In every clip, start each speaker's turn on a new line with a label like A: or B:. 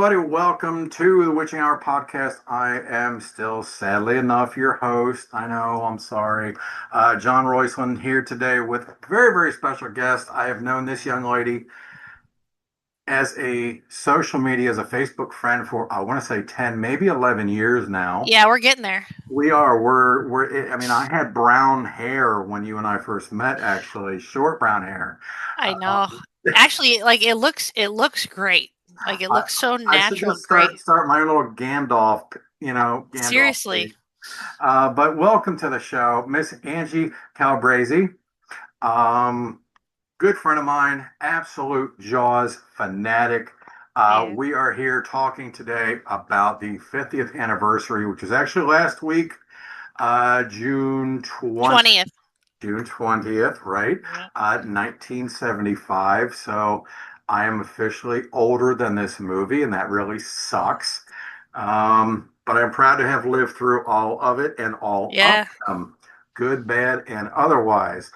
A: everybody. Welcome to the Witching Hour podcast. I am still, sadly enough, your host. I know, I'm sorry. John Royceland here today with a very, very special guest. I have known this young lady as a social media, as a Facebook friend for, I want to say 10, maybe 11 years now.
B: Yeah, we're getting there.
A: I mean, I had brown hair when you and I first met, actually, short brown hair.
B: I
A: Uh,
B: know. Actually, like it looks great. Like it
A: I,
B: looks so
A: I should
B: natural,
A: just
B: great.
A: start my little Gandalf, Gandalf
B: Seriously.
A: thing. But welcome to the show, Miss Angie Calabrese. Um, Good friend of mine, absolute Jaws fanatic.
B: Yeah.
A: We are here talking today about the 50th anniversary, which is actually last week, June 20th.
B: 20th.
A: June 20th, right?
B: Yeah.
A: 1975. So I am officially older than this movie, and that really sucks. But I'm proud to have lived through all of it and all of
B: Yeah.
A: them, good, bad, and otherwise.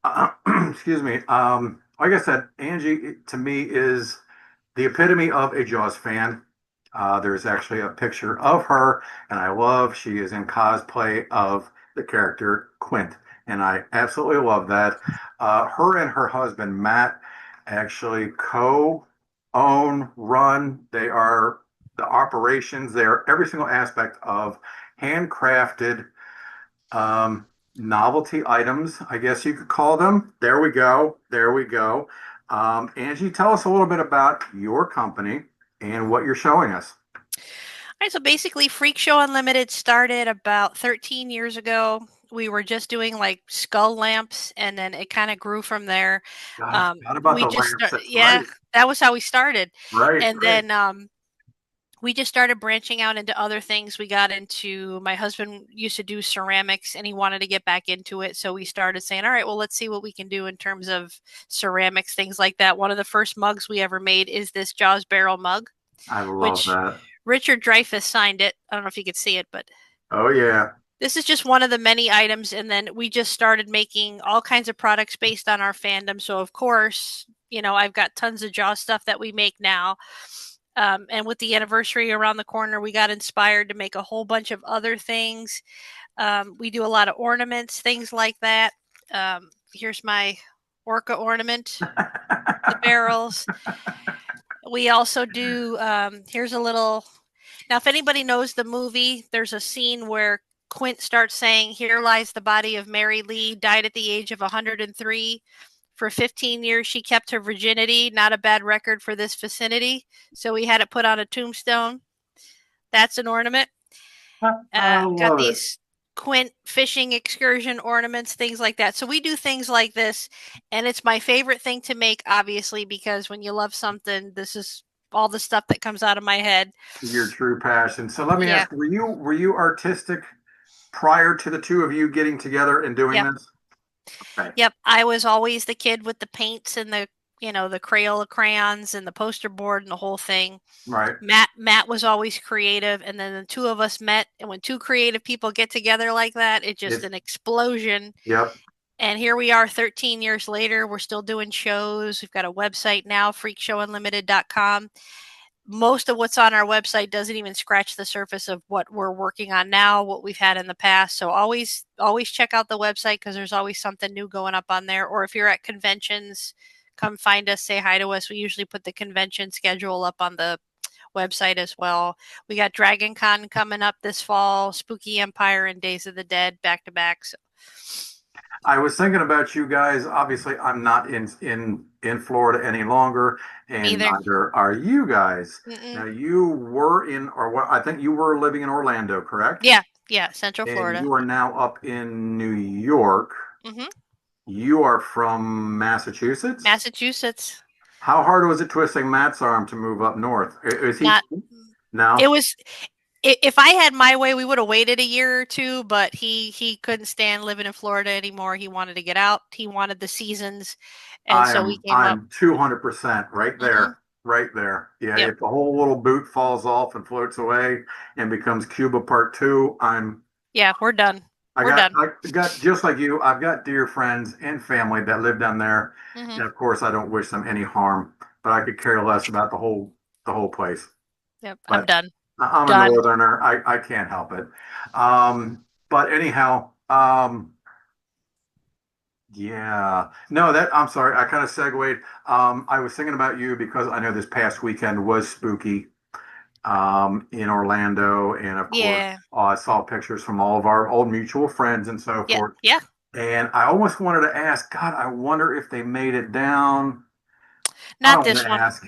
A: Uh, excuse me. Like I said, Angie to me is the epitome of a Jaws fan. There's actually a picture of her, and she is in cosplay of the character Quint, and I absolutely love that. Her and her husband Matt actually co-own, run. They are the operations. They are every single aspect of handcrafted novelty items, I guess you could call them. There we go. There we go. Angie, tell us a little bit about your company and what you're showing us.
B: All right, so basically Freak Show Unlimited started about 13 years ago. We were just doing like skull lamps and then it kind of grew from there.
A: God, I forgot about
B: We
A: the
B: just
A: lamps.
B: start,
A: That's
B: yeah,
A: right.
B: that was how we started.
A: Right,
B: And
A: right.
B: then we just started branching out into other things. We got into my husband used to do ceramics and he wanted to get back into it. So we started saying, all right, well, let's see what we can do in terms of ceramics, things like that. One of the first mugs we ever made is this Jaws barrel mug,
A: I love
B: which
A: that.
B: Richard Dreyfuss signed it. I don't know if you could see it, but
A: Oh, yeah.
B: this is just one of the many items. And then we just started making all kinds of products based on our fandom. So, of course, I've got tons of Jaws stuff that we make now. And with the anniversary around the corner, we got inspired to make a whole bunch of other things. We do a lot of ornaments, things like that. Here's my orca ornament, the barrels. We also do, here's a little. Now, if anybody knows the movie, there's a scene where Quint starts saying, "Here lies the body of Mary Lee, died at the age of 103. For 15 years, she kept her virginity. Not a bad record for this vicinity." So we had it put on a tombstone. That's an ornament.
A: I
B: Got
A: love it.
B: these Quint fishing excursion ornaments, things like that. So we do things like this, and it's my favorite thing to make, obviously, because when you love something, this is all the stuff that comes out of my head.
A: Your true passion. So let me
B: Yeah.
A: ask, were you artistic prior to the two of you getting together and doing
B: Yep.
A: this? Okay.
B: Yep. I was always the kid with the paints and the Crayola crayons and the poster board and the whole thing.
A: Right.
B: Matt was always creative, and then the two of us met, and when two creative people get together like that, it's just
A: It's
B: an explosion.
A: yep.
B: And here we are 13 years later. We're still doing shows. We've got a website now, freakshowunlimited.com. Most of what's on our website doesn't even scratch the surface of what we're working on now, what we've had in the past. So always check out the website because there's always something new going up on there. Or if you're at conventions, come find us, say hi to us. We usually put the convention schedule up on the website as well. We got Dragon Con coming up this fall, Spooky Empire and Days of the Dead back to back. So
A: I was thinking about you guys. Obviously, I'm not in Florida any longer,
B: me
A: and
B: either.
A: neither are you guys.
B: Mm-mm.
A: Now, you were in, or what? I think you were living in Orlando, correct?
B: Yeah, yeah, Central
A: And
B: Florida.
A: you are now up in New York.
B: Mm-hmm.
A: You are from Massachusetts.
B: Massachusetts.
A: How hard was it twisting Matt's arm to move up north? Is he?
B: Not. It
A: No.
B: was. If I had my way, we would have waited a year or two. But he couldn't stand living in Florida anymore. He wanted to get out. He wanted the seasons, and
A: I
B: so we
A: am
B: came up.
A: I'm 200% right
B: Mm-hmm.
A: there. Right there. Yeah,
B: Yep.
A: if the whole little boot falls off and floats away and becomes Cuba Part Two,
B: Yeah, we're done.
A: I
B: We're
A: got
B: done.
A: I got just like you, I've got dear friends and family that live down there.
B: Mm-hmm.
A: And of course I don't wish them any harm, but I could care less about the whole place.
B: Yep. I'm
A: but
B: done.
A: I'm a
B: Done.
A: northerner. I can't help it. But anyhow, yeah. No, that I'm sorry. I kind of segued. I was thinking about you because I know this past weekend was spooky in Orlando, and of course,
B: Yeah.
A: I saw pictures from all of our old mutual friends and so
B: Yeah.
A: forth.
B: Yeah.
A: And I almost wanted to ask, God, I wonder if they made it down. I
B: Not
A: don't want
B: this
A: to
B: one.
A: ask.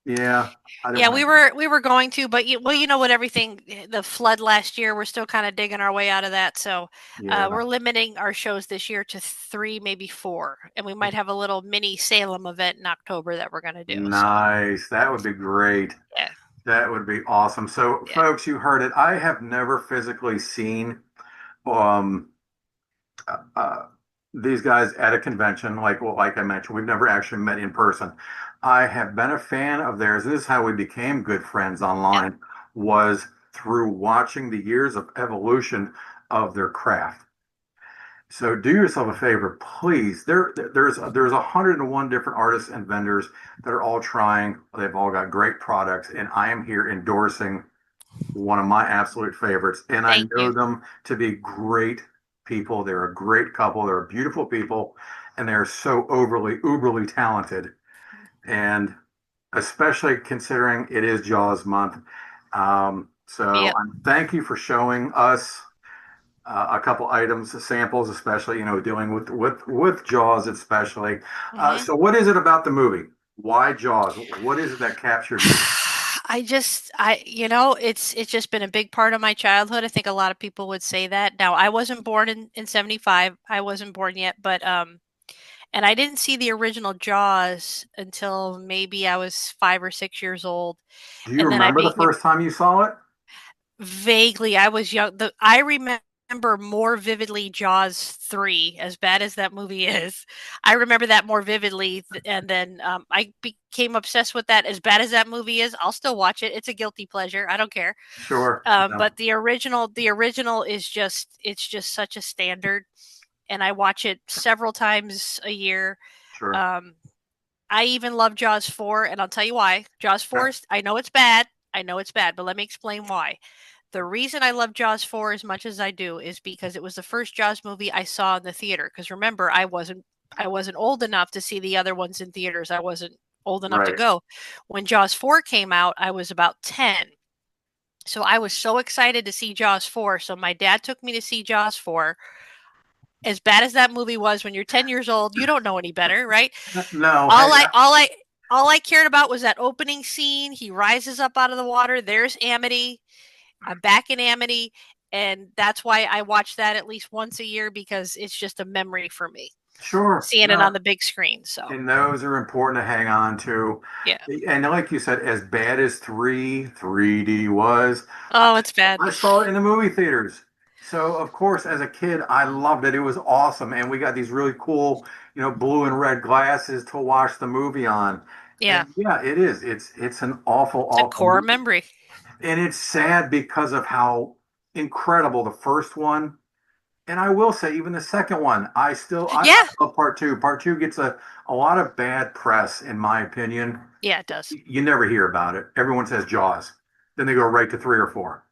A: Yeah, I didn't
B: Yeah,
A: want
B: we were going to, but you know what everything the flood last year, we're still kind of digging our way out of that. So,
A: to. Yeah,
B: we're limiting our shows this year to 3, maybe 4, and we might have a little mini Salem event in October that we're going to do. So,
A: nice. That would be great.
B: yeah.
A: That would be awesome. So,
B: Yeah.
A: folks, you heard it. I have never physically seen um uh, these guys at a convention, like I mentioned, we've never actually met in person. I have been a fan of theirs. This is how we became good friends
B: Yeah.
A: online, was through watching the years of evolution of their craft. So do yourself a favor, please. There's 101 different artists and vendors that are all trying. They've all got great products, and I am here endorsing one of my absolute favorites, and I
B: Thank
A: know
B: you.
A: them to be great people. They're a great couple. They're beautiful people, and they're so overly, uberly talented. And especially considering it is Jaws month. So
B: Yep.
A: thank you for showing us a couple items, samples, especially, dealing with Jaws, especially.
B: Mhm.
A: So what is it about the movie? Why Jaws? What is it that captured you?
B: It's just been a big part of my childhood. I think a lot of people would say that. Now, I wasn't born in 75. I wasn't born yet, but and I didn't see the original Jaws until maybe I was 5 or 6 years old.
A: Do you
B: And then I
A: remember the
B: became
A: first time you saw it?
B: vaguely, I was young. I remember more vividly Jaws 3, as bad as that movie is. I remember that more vividly. And then I became obsessed with that. As bad as that movie is, I'll still watch it. It's a guilty pleasure. I don't care.
A: Sure. No,
B: But the original is it's just such a standard. And I watch it several times a year.
A: sure.
B: Um, I even love Jaws 4, and I'll tell you why. Jaws 4
A: Okay.
B: is, I know it's bad. I know it's bad, but let me explain why. The reason I love Jaws 4 as much as I do is because it was the first Jaws movie I saw in the theater. Because remember, I wasn't old enough to see the other ones in theaters. I wasn't old enough to
A: Right.
B: go. When Jaws 4 came out, I was about 10. So I was so excited to see Jaws 4. So my dad took me to see Jaws 4. As bad as that movie was, when you're 10 years old, you don't know any better, right?
A: No,
B: All
A: hey,
B: I all I all I cared about was that opening scene. He rises up out of the water. There's Amity. I'm back in Amity, and that's why I watch that at least once a year because it's just a memory for me
A: sure.
B: seeing it
A: No,
B: on the big screen. So
A: and those are important to hang on to.
B: yeah.
A: And like you said, as bad as 3D was, I,
B: Oh, it's bad.
A: I saw it in the movie theaters. So of course, as a kid, I loved it. It was awesome, and we got these really cool, blue and red glasses to watch the movie on.
B: Yeah,
A: And yeah, it is. It's an awful,
B: it's a
A: awful
B: core
A: movie.
B: memory.
A: And it's sad because of how incredible the first one. And I will say, even the second one, I
B: Yeah,
A: love part two. Part two gets a lot of bad press, in my opinion.
B: yeah, it does.
A: You never hear about it. Everyone says Jaws. Then they go right to three or four.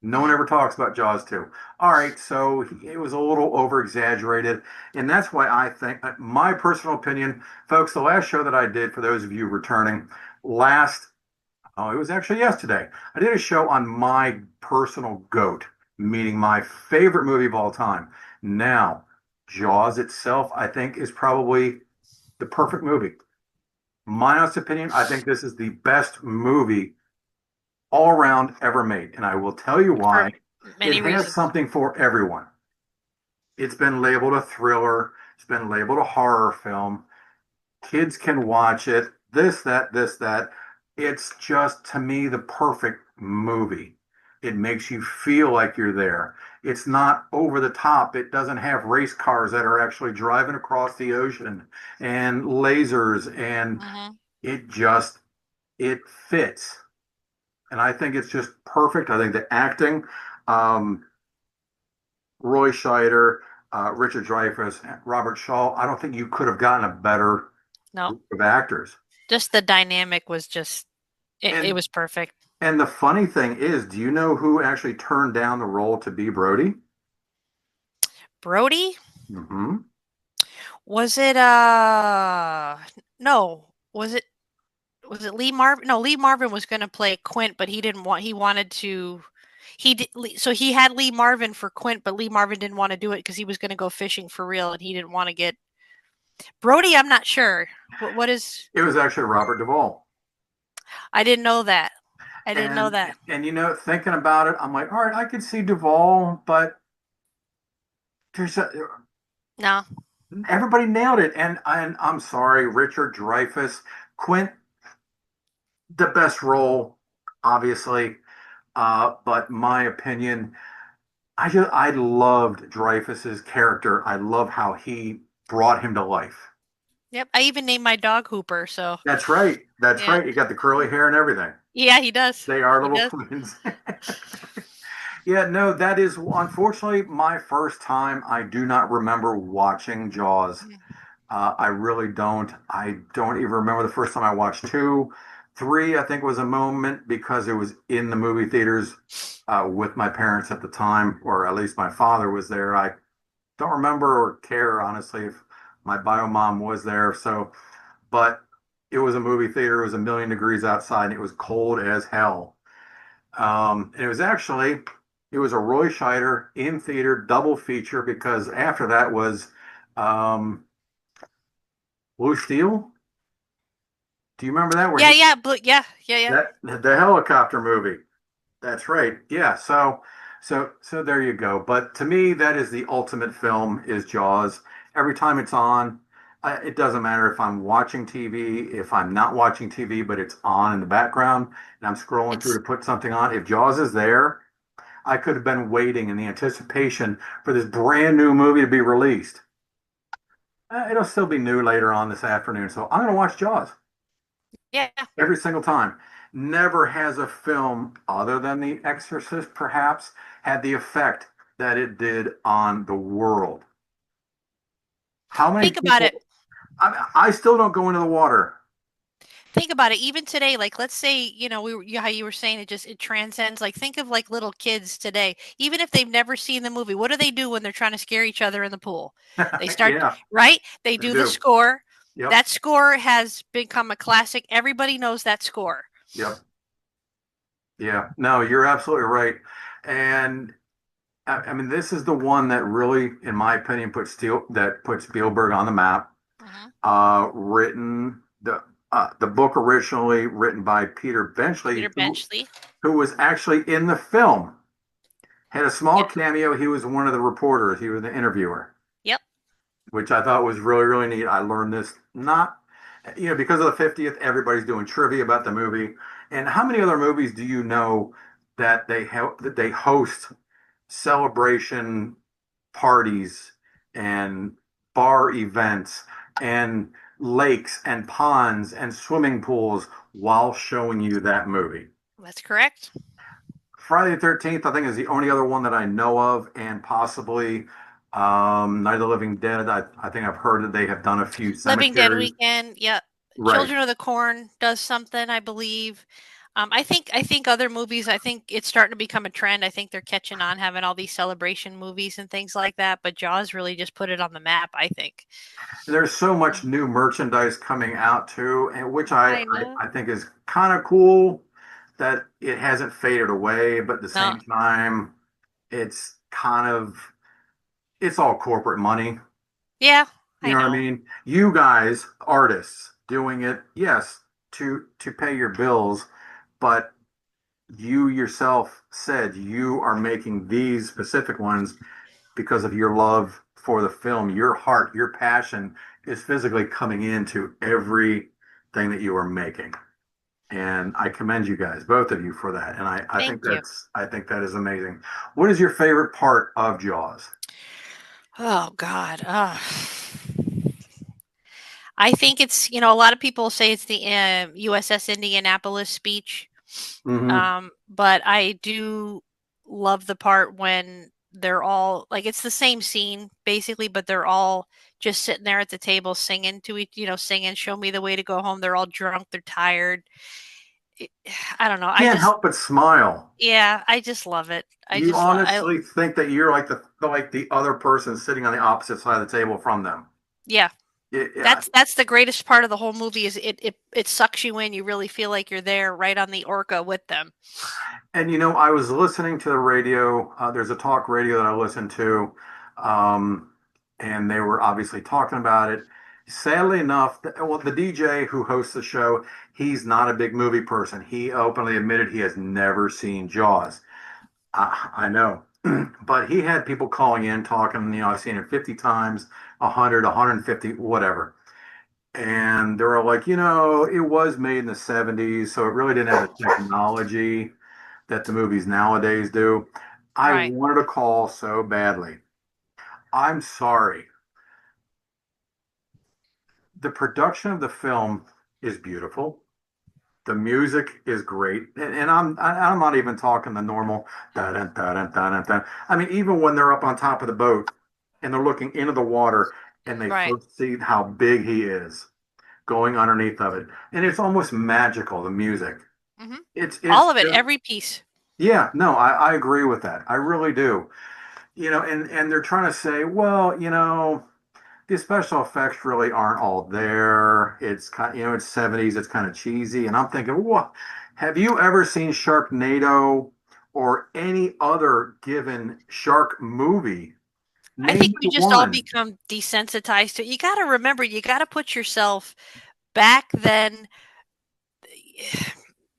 A: No one
B: Hmm.
A: ever talks about Jaws 2. All right, so it was a little over exaggerated. And that's why I think, my personal opinion, folks, the last show that I did, for those of you returning, last Oh, it was actually yesterday. I did a show on my personal GOAT, meaning my favorite movie of all time. Now, Jaws itself, I think, is probably the perfect movie. My honest opinion, I think this is the best movie all around ever made. And I will tell you
B: For
A: why. It
B: many
A: has
B: reasons.
A: something for everyone. It's been labeled a thriller, it's been labeled a horror film. Kids can watch it. This, that. It's just, to me, the perfect movie. It makes you feel like you're there. It's not over the top. It doesn't have race cars that are actually driving across the ocean and lasers, and
B: Hmm.
A: it just it fits. And I think it's just perfect. I think the acting, um, Roy Scheider, Richard Dreyfuss, Robert Shaw, I don't think you could have gotten a better
B: No,
A: group of actors.
B: just the dynamic was just it
A: And
B: was perfect.
A: And the funny thing is, do you know who actually turned down the role to be Brody?
B: Brody?
A: Hmm.
B: Was it no. Was it Lee Marvin? No, Lee Marvin was going to play Quint, but he wanted to he did, so he had Lee Marvin for Quint, but Lee Marvin didn't want to do it because he was going to go fishing for real and he didn't want to get Brody. I'm not sure. What is
A: It was actually Robert Duvall.
B: I didn't know that. I didn't know
A: And
B: that.
A: thinking about it, I'm like, all right, I could see Duvall, but there's a,
B: No.
A: everybody nailed it. And I'm sorry, Richard Dreyfuss, Quint, the best role, obviously. But my opinion, I loved Dreyfuss's character. I love how he brought him to life.
B: Yep. I even named my dog Hooper, so
A: That's right. That's
B: yeah.
A: right. You got the curly hair and everything.
B: Yeah, he does.
A: They are
B: He
A: little
B: does.
A: twins. Yeah, no, that is unfortunately my first time. I do not remember watching Jaws. I really don't. I don't even remember the first time I watched two. Three, I think, was a moment because it was in the movie theaters with my parents at the time, or at least my father was there. I don't remember or care, honestly, if my bio mom was there. So, but it was a movie theater. It was a million degrees outside, and it was cold as hell. And it was a Roy Scheider in theater double feature because after that was um, Blue Steel. Do you remember that? Where
B: Yeah, yeah, but yeah, yeah, yeah.
A: that the helicopter movie. That's right. Yeah. So there you go. But to me, that is the ultimate film is Jaws. Every time it's on, it doesn't matter if I'm watching TV, if I'm not watching TV, but it's on in the background and I'm scrolling through to
B: It's
A: put something on. If Jaws is there, I could have been waiting in the anticipation for this brand new movie to be released. It'll still be new later on this afternoon, so I'm going to watch Jaws
B: yeah.
A: every single time. Never has a film, other than The Exorcist, perhaps, had the effect that it did on the world. How many
B: Think about it.
A: people? I still don't go into the water.
B: Think about it. Even today, like let's say, how you were saying it transcends. Like think of like little kids today. Even if they've never seen the movie, what do they do when they're trying to scare each other in the pool? They start
A: Yeah,
B: right. They
A: I
B: do the
A: do.
B: score.
A: Yep,
B: That score has become a classic. Everybody knows that score.
A: yep, yeah. No, you're absolutely right. And I mean, this is the one that really, in my opinion, puts Spielberg on the map.
B: Mhm.
A: Written the book originally written by Peter
B: Peter
A: Benchley,
B: Benchley.
A: who was actually in the film. Had a small
B: Yep.
A: cameo. He was one of the reporters. He was the interviewer,
B: Yep.
A: which I thought was really, really neat. I learned this not, because of the 50th, everybody's doing trivia about the movie. And how many other movies do you know that they host celebration parties and bar events and lakes and ponds and swimming pools while showing you that movie?
B: That's correct.
A: Friday the 13th, I think, is the only other one that I know of, and possibly Night of the Living Dead. I think I've heard that they have done a few
B: Living Dead
A: cemeteries.
B: Weekend. Yep.
A: Right.
B: Children of the Corn does something, I believe. I think other movies. I think it's starting to become a trend. I think they're catching on, having all these celebration movies and things like that. But Jaws really just put it on the map. I think.
A: There's so much new merchandise coming out too, and which
B: I know.
A: I think is kind of cool that it hasn't faded away, but at the
B: No.
A: same time, it's kind of it's all corporate money.
B: Yeah,
A: You
B: I
A: know what I
B: know.
A: mean? You guys, artists, doing it, yes, to pay your bills, but you yourself said you are making these specific ones because of your love for the film. Your heart, your passion is physically coming into everything that you are making. And I commend you guys, both of you, for that. And
B: Thank you.
A: I think that is amazing. What is your favorite part of Jaws?
B: Oh God. I think it's a lot of people say it's the USS Indianapolis speech.
A: Hmm.
B: But I do love the part when they're all like it's the same scene basically, but they're all just sitting there at the table singing to each, singing "Show Me the Way to Go Home." They're all drunk, they're tired, I don't know.
A: Can't help but smile.
B: Yeah, I just love it.
A: You honestly think that you're like the other person sitting on the opposite side of the table from them.
B: yeah.
A: Yeah.
B: That's the greatest part of the whole movie is it sucks you in. You really feel like you're there right on the orca with them.
A: And I was listening to the radio. There's a talk radio that I listen to, um, and they were obviously talking about it. Sadly enough, the DJ who hosts the show, he's not a big movie person. He openly admitted he has never seen Jaws. I know, but he had people calling in talking. I've seen it 50 times, 100, 150, whatever. And they were like, it was made in the 70s, so it really didn't have the technology that the movies nowadays do. I
B: Right.
A: wanted to call so badly. I'm sorry. The production of the film is beautiful. The music is great, and I'm not even talking the normal da da da da da da. I mean, even when they're up on top of the boat and they're looking into the water and they
B: Right.
A: first see how big he is going underneath of it, and it's almost magical. The music,
B: Hmm.
A: it's
B: All of it,
A: just
B: every piece.
A: yeah. No, I agree with that. I really do. And they're trying to say, well, the special effects really aren't all there. It's kind, it's 70s, it's kind of cheesy. And I'm thinking, what? Have you ever seen Sharknado or any other given shark movie?
B: I
A: Name
B: think
A: me
B: we just all
A: one.
B: become desensitized to it. You got to remember, you got to put yourself back then.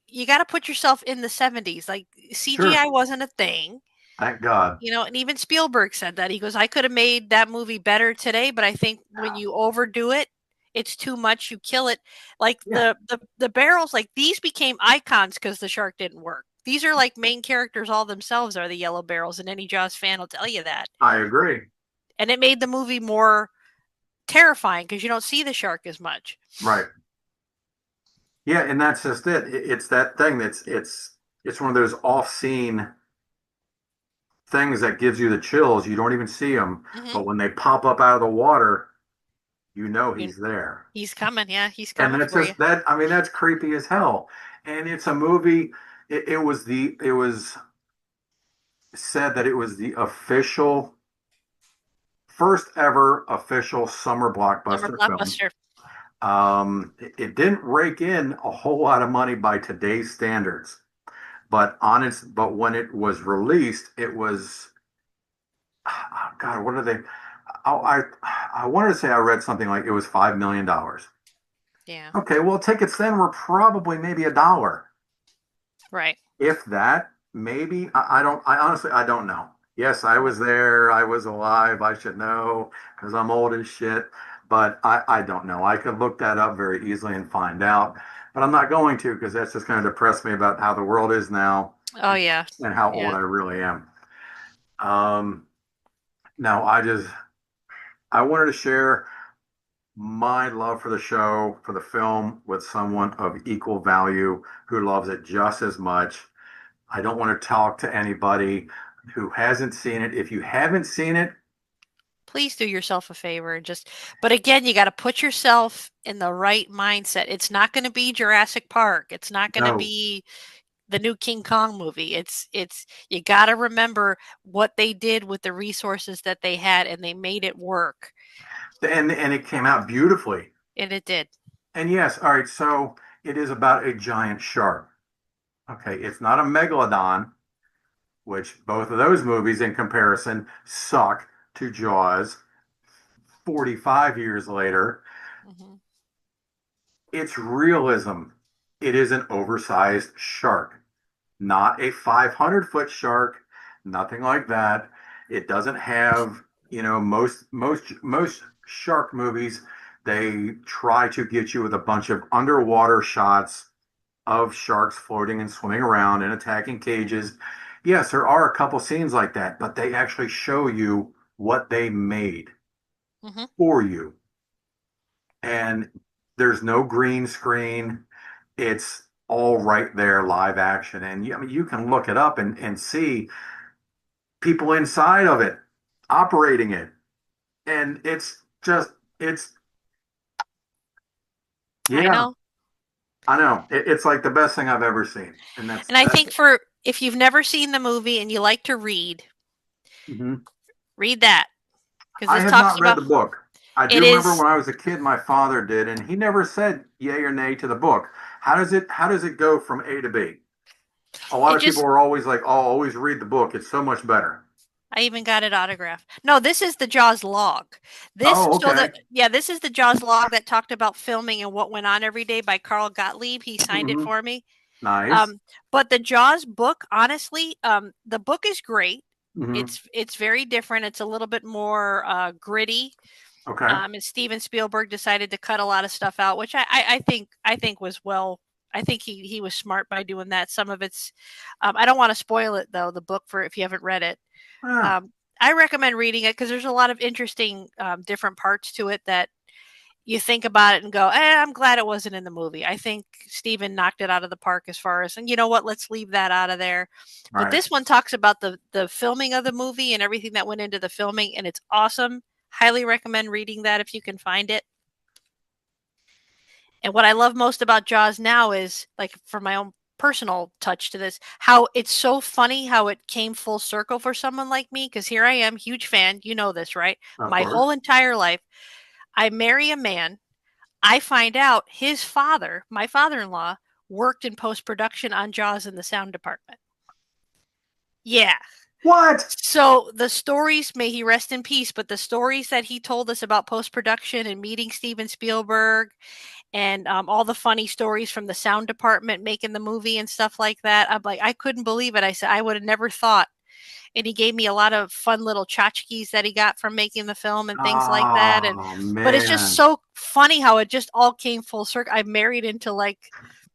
B: You got to put yourself in the 70s. Like CGI
A: Sure.
B: wasn't a thing.
A: Thank God.
B: And even Spielberg said that. He goes, I could have made that movie better today, but I think when you overdo it, it's too much. You kill it. Like
A: Yeah,
B: the barrels, like these became icons because the shark didn't work. These are like main characters all themselves are the yellow barrels, and any Jaws fan will tell you that.
A: I agree.
B: And it made the movie more terrifying because you don't see the shark as much.
A: Right. Yeah, and that's just it. It's that thing it's one of those off-scene things that gives you the chills. You don't even see them,
B: Hmm.
A: but when they pop up out of the water,
B: You,
A: he's there.
B: he's coming. Yeah, he's
A: And
B: coming
A: that's
B: for you.
A: just that. I mean, that's creepy as hell. And it's a movie. It was said that it was the official first ever official summer
B: Summer
A: blockbuster film.
B: blockbuster.
A: It didn't rake in a whole lot of money by today's standards, but when it was released, it was oh God, what are they? I wanted to say I read something like it was $5 million.
B: Yeah.
A: Okay, well, tickets then were probably maybe $1.
B: Right.
A: If that, maybe. I don't, I honestly, I don't know. Yes, I was there. I was alive. I should know because I'm old as shit. But I don't know. I could look that up very easily and find out. But I'm not going to because that's just going to depress me about how the world is now
B: Oh yeah.
A: and how old
B: Yeah.
A: I really am. Um, no, I wanted to share my love for the show, for the film, with someone of equal value who loves it just as much. I don't want to talk to anybody who hasn't seen it. If you haven't seen it,
B: Please do yourself a favor and just but again, you got to put yourself in the right mindset. It's not going to be Jurassic Park. It's not going to
A: no.
B: be the new King Kong movie. It's you got to remember what they did with the resources that they had and they made it work.
A: And it came out beautifully.
B: And it did.
A: And yes, all right, so it is about a giant shark. Okay, it's not a megalodon, which both of those movies in comparison suck to Jaws 45 years later.
B: Hmm.
A: It's realism. It is an oversized shark, not a 500-foot shark, nothing like that. It doesn't have, most shark movies, they try to get you with a bunch of underwater shots of sharks floating and swimming around and attacking cages. Yes, there are a couple scenes like that, but they actually show you what they made
B: Hmm.
A: for you. And there's no green screen. It's all right there, live action. And I mean, you can look it up and see people inside of it operating it. And it's just, it's,
B: I
A: yeah,
B: know.
A: I know it's like the best thing I've ever seen, and
B: And I
A: that's.
B: think for if you've never seen the movie and you like to read,
A: Mhm.
B: read that because
A: I
B: this
A: have
B: talks
A: not read
B: about
A: the book. I do
B: it
A: remember
B: is
A: when I was a kid, my father did, and he never said yay or nay to the book. How does it go from A to B? A lot
B: it
A: of people
B: just
A: are always like, "Oh, always read the book. It's so much better."
B: I even got it autographed. No, this is the Jaws log.
A: Oh, okay.
B: This is the Jaws log that talked about filming and what went on every day by Carl Gottlieb. He signed it
A: Hmm.
B: for me.
A: Nice.
B: Um, but the Jaws book, honestly, the book is great.
A: Hmm.
B: It's very different. It's a little bit more gritty.
A: Okay.
B: And Steven Spielberg decided to cut a lot of stuff out, which I think was well. I think he was smart by doing that. Some of it's I don't want to spoil it though. The book for if you haven't read it.
A: Ah,
B: I recommend reading it because there's a lot of interesting different parts to it that you think about it and go, I'm glad it wasn't in the movie. I think Steven knocked it out of the park as far as, and you know what, let's leave that out of there. But
A: right.
B: this one talks about the filming of the movie and everything that went into the filming, and it's awesome. Highly recommend reading that if you can find it. And what I love most about Jaws now is, like, for my own personal touch to this, how it's so funny how it came full circle for someone like me. Because here I am, huge fan. You know this, right?
A: Of
B: My
A: course.
B: whole entire life, I marry a man. I find out his father, my father in law, worked in post production on Jaws in the sound department. Yeah.
A: What?
B: So the stories, may he rest in peace, but the stories that he told us about post production and meeting Steven Spielberg and all the funny stories from the sound department making the movie and stuff like that. I'm like, I couldn't believe it. I said, I would have never thought. And he gave me a lot of fun little tchotchkes that he got from making the film and things like that. And
A: Oh
B: but it's just
A: man.
B: so funny how it just all came full circle. I married into like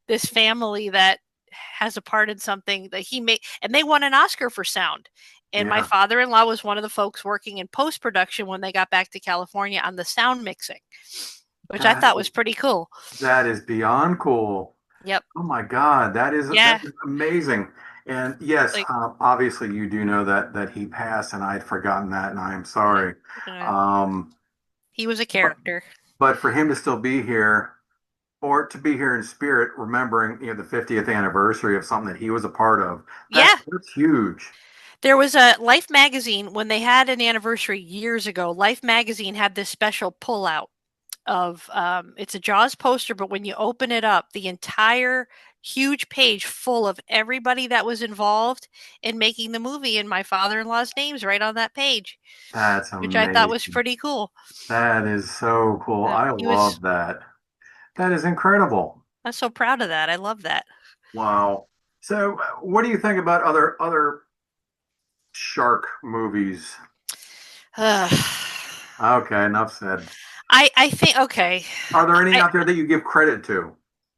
B: this family that has a part in something that he made, and they won an Oscar for sound. And my
A: Yeah.
B: father-in-law was one of the folks working in post-production when they got back to California on the sound mixing, which I
A: That
B: thought was pretty cool.
A: that is beyond cool.
B: Yep.
A: Oh my God, that
B: Yeah.
A: is amazing. And yes,
B: Like,
A: obviously you do know that he passed, and I had forgotten that, and I am
B: yeah.
A: sorry.
B: Yeah.
A: Um,
B: He was a
A: but,
B: character.
A: but for him to still be here, or to be here in spirit, remembering the 50th anniversary of something that he was a part of,
B: Yeah.
A: that's huge.
B: There was a Life magazine when they had an anniversary years ago. Life magazine had this special pullout of it's a Jaws poster, but when you open it up, the entire huge page full of everybody that was involved in making the movie and my father-in-law's names right on that page,
A: That's
B: which I thought was
A: amazing.
B: pretty cool.
A: That is so cool. I
B: He was
A: love that. That is incredible.
B: I'm so proud of that. I love that.
A: Wow. So, what do you think about other shark movies? Okay, enough said.
B: I think okay.
A: Are there any
B: I
A: out there that you give credit to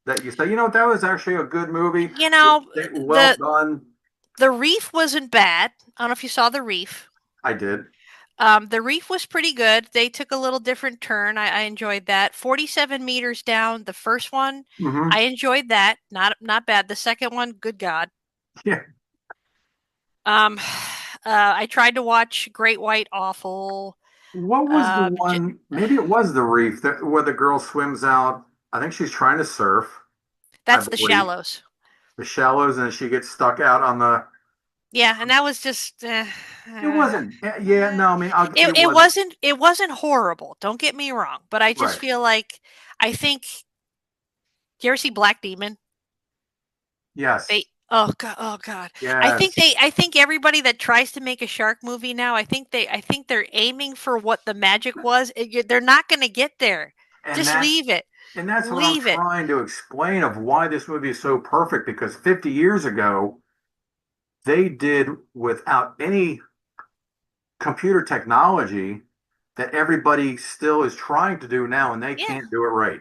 A: that you say, that was actually a good movie,
B: you know
A: well
B: the
A: done?
B: the reef wasn't bad. I don't know if you saw the reef.
A: I did.
B: The reef was pretty good. They took a little different turn. I enjoyed that. 47 meters down, the first one, I
A: Hmm.
B: enjoyed that. Not bad. The second one, good God.
A: Yeah.
B: Um, I tried to watch Great White Awful.
A: What was the one? Maybe it was the reef where the girl swims out. I think she's trying to surf, I
B: That's the
A: believe.
B: shallows.
A: The shallows, and she gets stuck out on the.
B: Yeah, and that was just
A: It wasn't. Yeah, no, I mean, it
B: it
A: wasn't.
B: wasn't horrible. Don't get me wrong, but I just
A: Right.
B: feel like I think. Do you ever see Black Demon?
A: Yes.
B: They oh god.
A: Yes.
B: I think everybody that tries to make a shark movie now, I think they're aiming for what the magic was. They're not going to get there.
A: And
B: Just
A: that's
B: leave it.
A: and that's what I'm
B: Leave it.
A: trying to explain of why this movie is so perfect, because 50 years ago they did without any computer technology that everybody still is trying to do now, and they
B: Yeah.
A: can't do it right.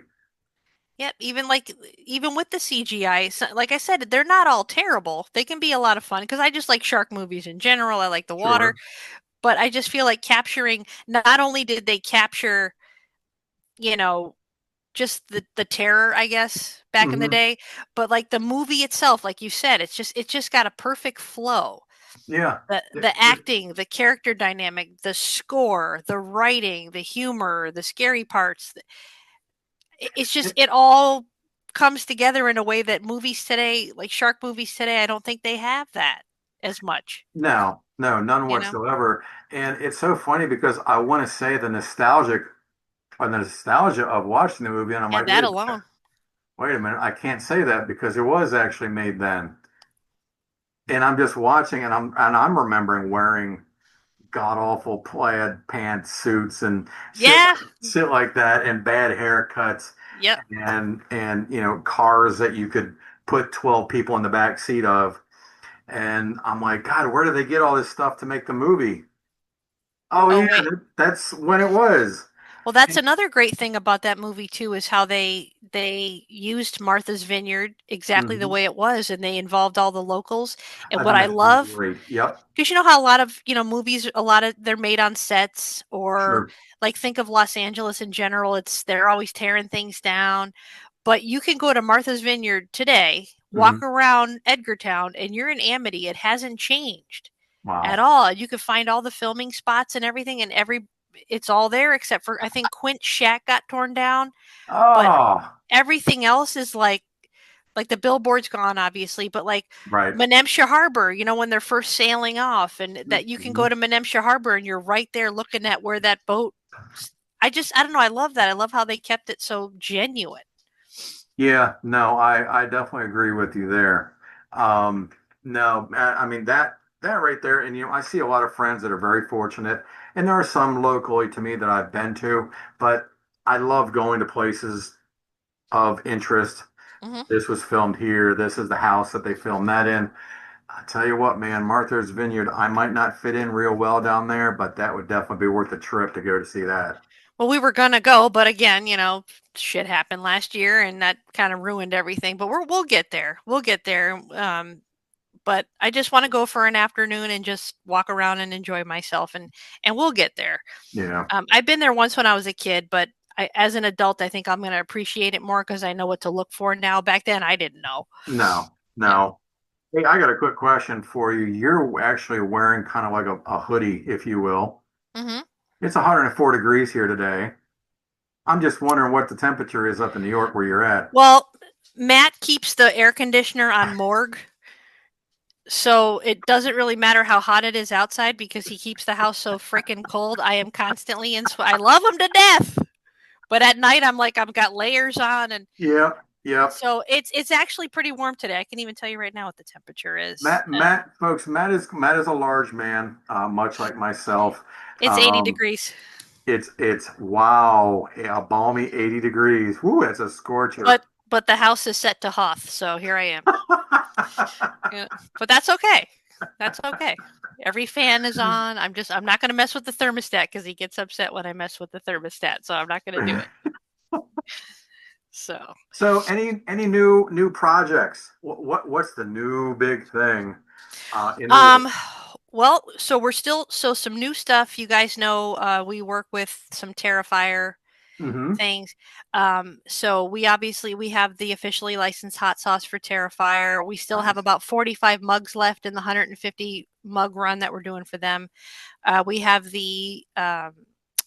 B: Yep, even with the CGI, like I said, they're not all terrible. They can be a lot of fun because I just like shark movies in general. I like the water,
A: Sure.
B: but I just feel like capturing not only did they capture, you know, just the terror, I guess, back in the
A: Hmm.
B: day, but like the movie itself, like you said, it's just got a perfect flow.
A: Yeah.
B: The acting, the character dynamic, the score, the writing, the humor, the scary parts. It's just
A: It-
B: it all comes together in a way that movies today, like shark movies today, I don't think they have that as much,
A: No, no, none
B: you know?
A: whatsoever. And it's so funny because I want to say the nostalgia of watching the movie, and I'm
B: Yeah,
A: like,
B: that alone.
A: wait a minute, I can't say that because it was actually made then. And I'm just watching, and I'm remembering wearing god awful plaid pants suits and
B: Yeah.
A: shit like that, and bad haircuts,
B: Yep.
A: and cars that you could put 12 people in the back seat of. And I'm like, God, where did they get all this stuff to make the movie? Oh
B: Oh,
A: yeah,
B: wait.
A: that's when it was.
B: Well, that's another great thing about that movie too, is how they used Martha's Vineyard exactly the
A: Hmm.
B: way it was, and they involved all the locals. And
A: I
B: what
A: think
B: I
A: that's
B: love,
A: great. Yep.
B: because you know how a lot of movies, a lot of they're made on sets, or
A: Sure.
B: like think of Los Angeles in general. It's they're always tearing things down, but you can go to Martha's Vineyard today, walk
A: Hmm.
B: around Edgartown, and you're in Amity. It hasn't changed at
A: Wow.
B: all. You can find all the filming spots and everything, and it's all there except for I think Quint's shack got torn down, but
A: Oh,
B: everything else is like the billboard's gone obviously, but like
A: right.
B: Menemsha Harbor, when they're first sailing off, and that you can go
A: Mhm.
B: to Menemsha Harbor and you're right there looking at where that boat. I don't know, I love that. I love how they kept it so genuine.
A: Yeah, no, I definitely agree with you there. Um, no, I mean that right there, and I see a lot of friends that are very fortunate, and there are some locally to me that I've been to, but I love going to places of interest.
B: Hmm.
A: This was filmed here. This is the house that they filmed that in. I tell you what, man, Martha's Vineyard, I might not fit in real well down there, but that would definitely be worth a trip to go to see that.
B: Well, we were gonna go, but again, shit happened last year, and that kind of ruined everything. But we'll get there. We'll get there. But I just want to go for an afternoon and just walk around and enjoy myself, and we'll get there.
A: Yeah.
B: I've been there once when I was a kid, but as an adult, I think I'm going to appreciate it more because I know what to look for now. Back then, I didn't know.
A: No,
B: You know.
A: no. Hey, I got a quick question for you. You're actually wearing kind of like a hoodie, if you will.
B: Hmm.
A: It's 104 degrees here today. I'm just wondering what the temperature is up in New York where you're at.
B: Well, Matt keeps the air conditioner on morgue, so it doesn't really matter how hot it is outside because he keeps the house so freaking cold. I am constantly in. I love him to death, but at night I'm like I've got layers on, and
A: Yep, yep.
B: so it's actually pretty warm today. I can even tell you right now what the temperature is.
A: Folks, Matt is a large man, much like myself.
B: It's 80
A: Um,
B: degrees,
A: it's wow, a balmy 80 degrees. Woo, that's a scorcher.
B: but the house is set to Hoth, so here I am. Yeah, but that's okay. That's okay. Every fan is on. I'm not going to mess with the thermostat because he gets upset when I mess with the thermostat. So I'm not going to do it. So,
A: So, any new projects? What's the new big thing in the world?
B: um, well, so we're still some new stuff. You guys know, we work with some Terrifier
A: Hmm.
B: things. So we have the officially licensed hot sauce for Terrifier. We still have
A: Nice.
B: about 45 mugs left in the 150 mug run that we're doing for them. We have the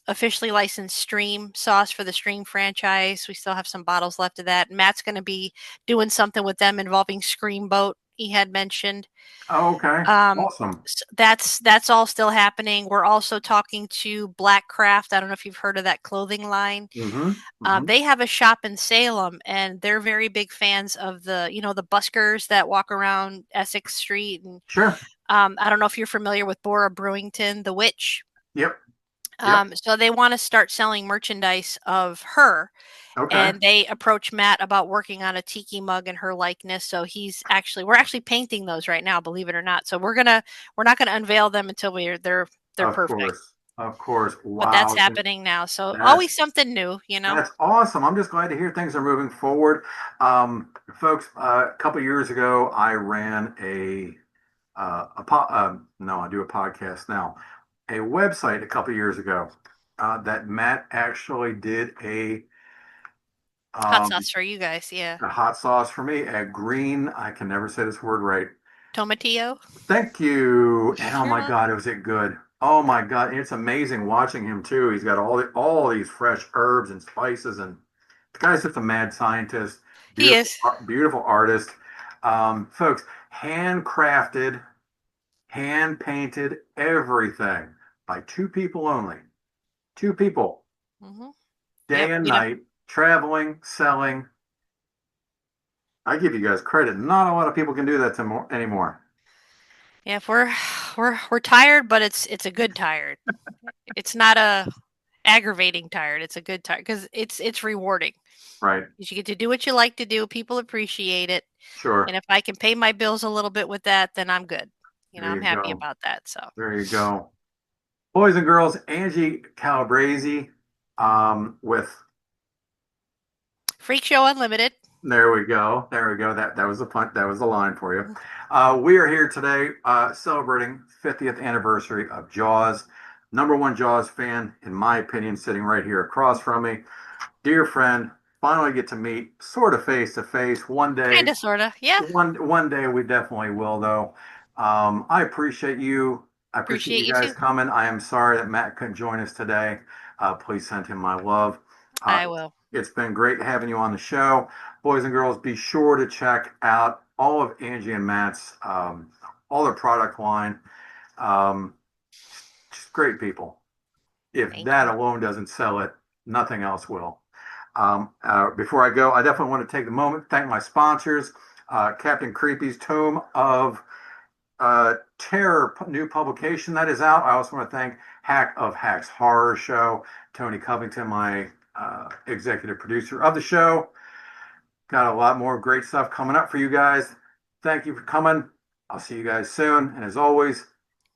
B: officially licensed Stream sauce for the Stream franchise. We still have some bottles left of that. Matt's going to be doing something with them involving Scream Boat. He had mentioned.
A: Oh, okay.
B: Um,
A: Awesome.
B: that's all still happening. We're also talking to Black Craft. I don't know if you've heard of that clothing line.
A: Hmm. Hmm.
B: They have a shop in Salem, and they're very big fans of the buskers that walk around Essex Street. And
A: Sure.
B: I don't know if you're familiar with Bora Brewington, the witch.
A: Yep. Yep.
B: So they want to start selling merchandise of her,
A: Okay.
B: and they approach Matt about working on a tiki mug in her likeness. So we're actually painting those right now, believe it or not. So we're not gonna unveil them until they're
A: Of
B: perfect.
A: course. Of course.
B: But that's
A: Wow.
B: happening now. So
A: That's
B: always something new.
A: that's awesome. I'm just glad to hear things are moving forward. Folks, a couple years ago, I ran no, I do a podcast now, a website a couple years ago that Matt actually did
B: Hot
A: um,
B: sauce for you guys, yeah.
A: a hot sauce for me, a green, I can never say this word right.
B: Tomatillo.
A: Thank you. And oh
B: You're
A: my God,
B: welcome.
A: was it good? Oh my God, it's amazing watching him too. He's got all these fresh herbs and spices, and the guy's just a mad scientist.
B: He
A: Beautiful,
B: is.
A: beautiful artist. Folks, handcrafted, hand painted, everything by two people only. Two people,
B: Hmm.
A: day
B: Yep.
A: and night, traveling, selling. I give you guys credit. Not a lot of people can do that anymore.
B: Yeah, if we're tired, but it's a good tired. It's not a aggravating tired. It's a good tired because it's rewarding.
A: Right.
B: You get to do what you like to do. People appreciate it, and
A: Sure.
B: if I can pay my bills a little bit with that, then I'm good.
A: There
B: I'm
A: you
B: happy
A: go.
B: about that. So,
A: There you go. Boys and girls, Angie Calabrese, with
B: Freak Show Unlimited.
A: there we go. There we go. That was the punt. That was the line for you. We are here today celebrating 50th anniversary of Jaws. Number one Jaws fan, in my opinion, sitting right here across from me. Dear friend, finally get to meet sort of face to face one day.
B: Kinda, sorta. Yeah.
A: One day we definitely will, though. I appreciate you. I appreciate
B: Appreciate
A: you
B: you
A: guys
B: too.
A: coming. I am sorry that Matt couldn't join us today. Please send him my love. Uh,
B: I will.
A: it's been great having you on the show. Boys and girls, be sure to check out all of Angie and Matt's, all their product line. Um, just great people. If
B: Thank
A: that
B: you.
A: alone doesn't sell it, nothing else will. Before I go, I definitely want to take the moment to thank my sponsors, Captain Creepy's Tome of Terror new publication that is out. I also want to thank Hack of Hacks Horror Show, Tony Covington, my executive producer of the show. Got a lot more great stuff coming up for you guys. Thank you for coming. I'll see you guys soon. And as always,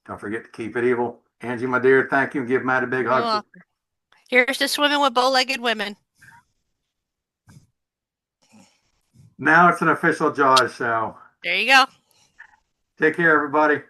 A: don't forget to keep it evil. Angie, my dear, thank you. Give Matt a big
B: You're
A: hug.
B: welcome. Here's to swimming with bow-legged women.
A: Now it's an official Jaws show.
B: There you go.
A: Take care, everybody.